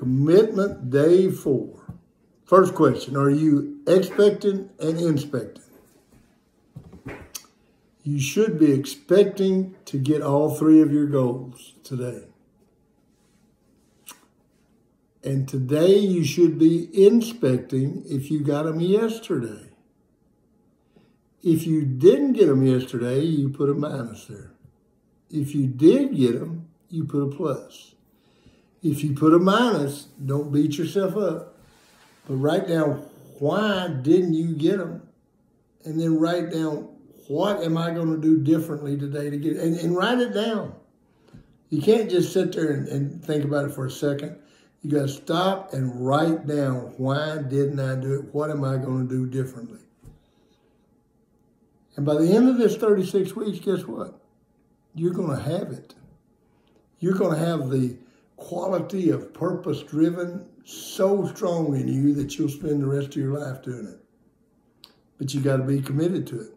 Commitment day 4. First question, are you expecting and inspecting? You should be expecting to get all 3 of your goals today. And today you should be inspecting if you got them yesterday. If you didn't get them yesterday, you put a minus there. If you did get them, you put a plus. If you put a minus, don't beat yourself up. But write down why didn't you get them? And then write down what am I going to do differently today to get it? And write it down. You can't just sit there and think about it for a second. You got to stop and write down why didn't I do it? What am I going to do differently? And by the end of this 36 weeks, guess what? You're going to have it. You're going to have the quality of purpose-driven so strong in you that you'll spend the rest of your life doing it. But you got to be committed to it.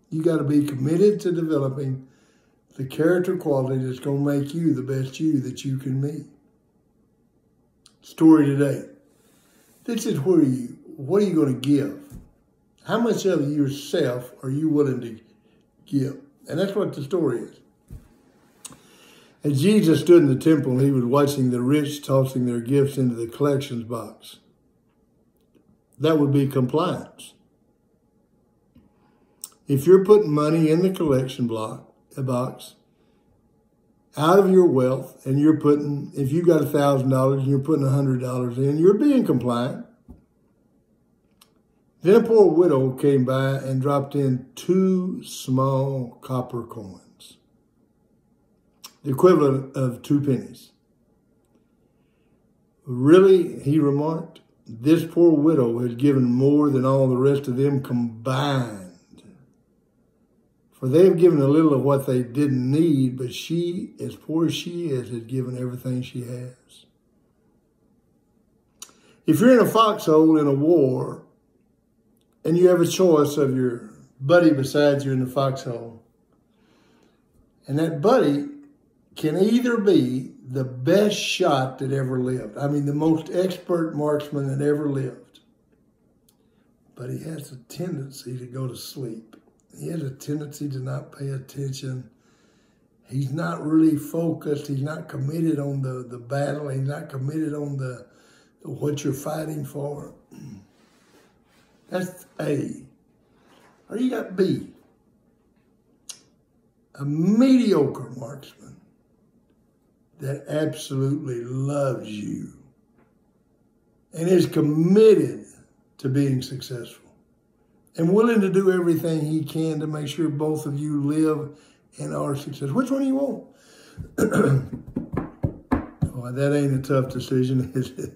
You got to be committed to developing the character quality that's going to make you the best you that you can be. Story today. This is what are you going to give? How much of yourself are you willing to give? And that's what the story is. As Jesus stood in the temple, he was watching the rich tossing their gifts into the collections box. That would be compliance. If you're putting money in the collection box, out of your wealth, and you're putting, if you got $1,000 and you're putting $100 in, you're being compliant. Then a poor widow came by and dropped in 2 small copper coins, the equivalent of 2 pennies. Really, he remarked, this poor widow has given more than all the rest of them combined. For they have given a little of what they didn't need, but she, as poor as she is, has given everything she has. If you're in a foxhole in a war, and you have a choice of your buddy beside you in the foxhole, and that buddy can either be the best shot that ever lived. I mean, the most expert marksman that ever lived. But he has a tendency to go to sleep. He has a tendency to not pay attention. He's not really focused. He's not committed on the battle. He's not committed on the what you're fighting for. That's A. Or you got B. A mediocre marksman that absolutely loves you and is committed to being successful and willing to do everything he can to make sure both of you live and are successful. Which one do you want? Oh, that ain't a tough decision, is it?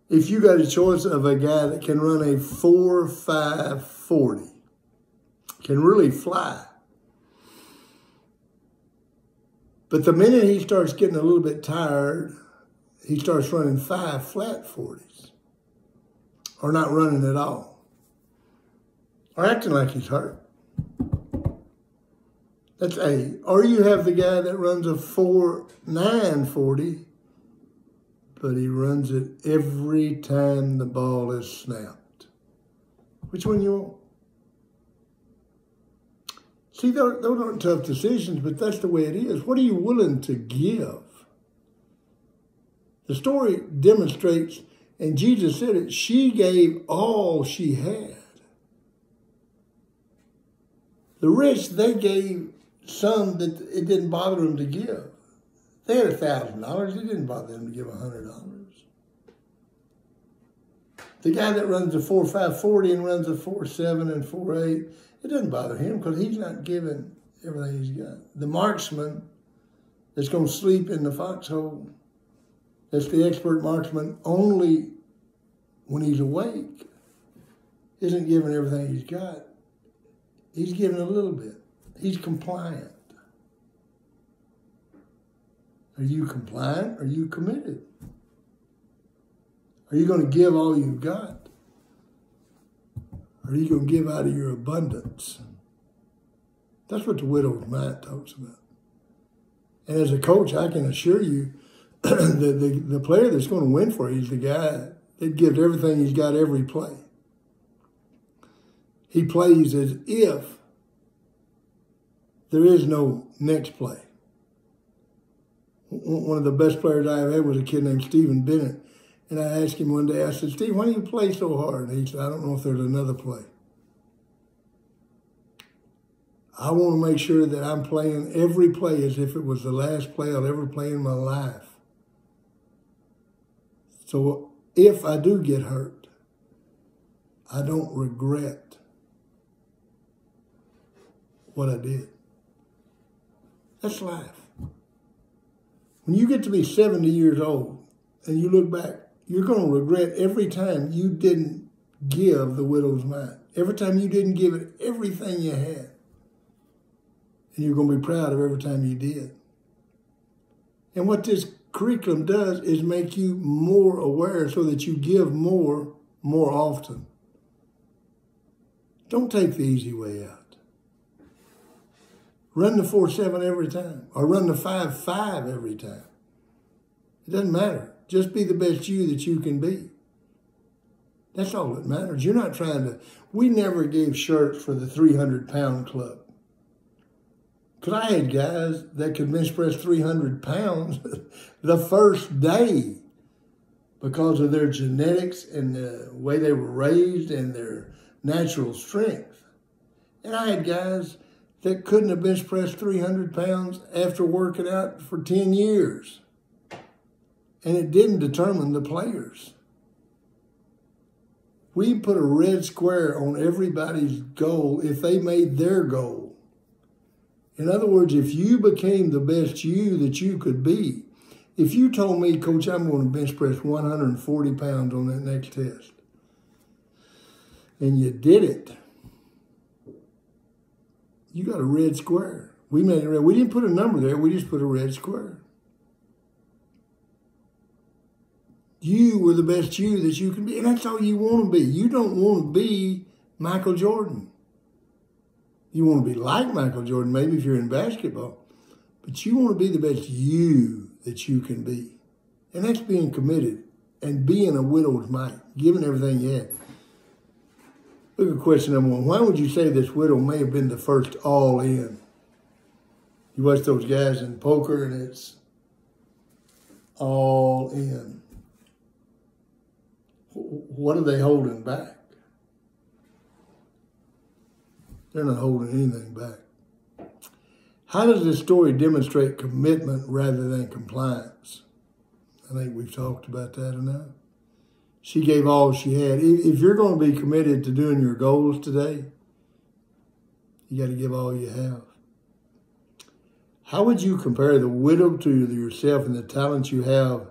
If you got a choice of a guy that can run a 4.5 40, can really fly, but the minute he starts getting a little bit tired, he starts running 5 flat 40s, or not running at all, or acting like he's hurt. That's A. Or you have the guy that runs a 4.9 40, but he runs it every time the ball is snapped. Which one you want? See, those aren't tough decisions, but that's the way it is. What are you willing to give? The story demonstrates, and Jesus said it, she gave all she had. The rich, they gave some that it didn't bother them to give. They had $1,000. It didn't bother them to give $100. The guy that runs a 4.5 40 and runs a 4.7 and 4.8, it doesn't bother him because he's not giving everything he's got. The marksman that's going to sleep in the foxhole, that's the expert marksman only when he's awake, isn't giving everything he's got. He's giving a little bit. He's compliant. Are you compliant? Are you committed? Are you going to give all you've got? Or are you going to give out of your abundance? That's what the widow's mite talks about. And as a coach, I can assure you, the player that's going to win for you is the guy that gives everything he's got every play. He plays as if there is no next play. One of the best players I ever had was a kid named Stephen Bennett. And I asked him one day, I said, Steve, why do you play so hard? And he said, I don't know if there's another play. I want to make sure that I'm playing every play as if it was the last play I'll ever play in my life. So if I do get hurt, I don't regret what I did. That's life. When you get to be 70 years old and you look back, you're going to regret every time you didn't give the widow's mite. Every time you didn't give it everything you had. And you're going to be proud of every time you did. And what this curriculum does is make you more aware so that you give more often. Don't take the easy way out. Run the 4.7 every time, or run the 5.5 every time. It doesn't matter. Just be the best you that you can be. That's all that matters. You're not trying to... We never gave shirts for the 300-pound club. Because I had guys that could bench press 300 pounds the first day because of their genetics and the way they were raised and their natural strength. And I had guys that couldn't have bench pressed 300 pounds after working out for 10 years. And it didn't determine the players. We put a red square on everybody's goal if they made their goal. In other words, if you became the best you that you could be, if you told me, Coach, I'm going to bench press 140 pounds on that next test, and you did it, you got a red square. We made it red. We didn't put a number there. We just put a red square. You were the best you that you can be, and that's all you want to be. You don't want to be Michael Jordan. You want to be like Michael Jordan, maybe if you're in basketball, but you want to be the best you that you can be. And that's being committed and being a widow's mite, giving everything you had. Look at question number 1. Why would you say this widow may have been the first all in? You watch those guys in poker and it's all in. What are they holding back? They're not holding anything back. How does this story demonstrate commitment rather than compliance? I think we've talked about that enough. She gave all she had. If you're going to be committed to doing your goals today, you got to give all you have. How would you compare the widow to yourself and the talents you have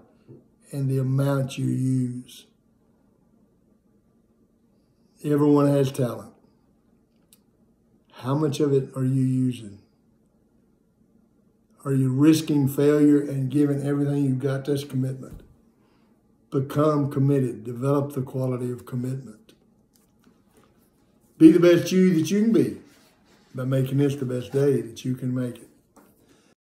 and the amount you use? Everyone has talent. How much of it are you using? Are you risking failure and giving everything you've got? That's commitment. Become committed. Develop the quality of commitment. Be the best you that you can be by making this the best day that you can make it.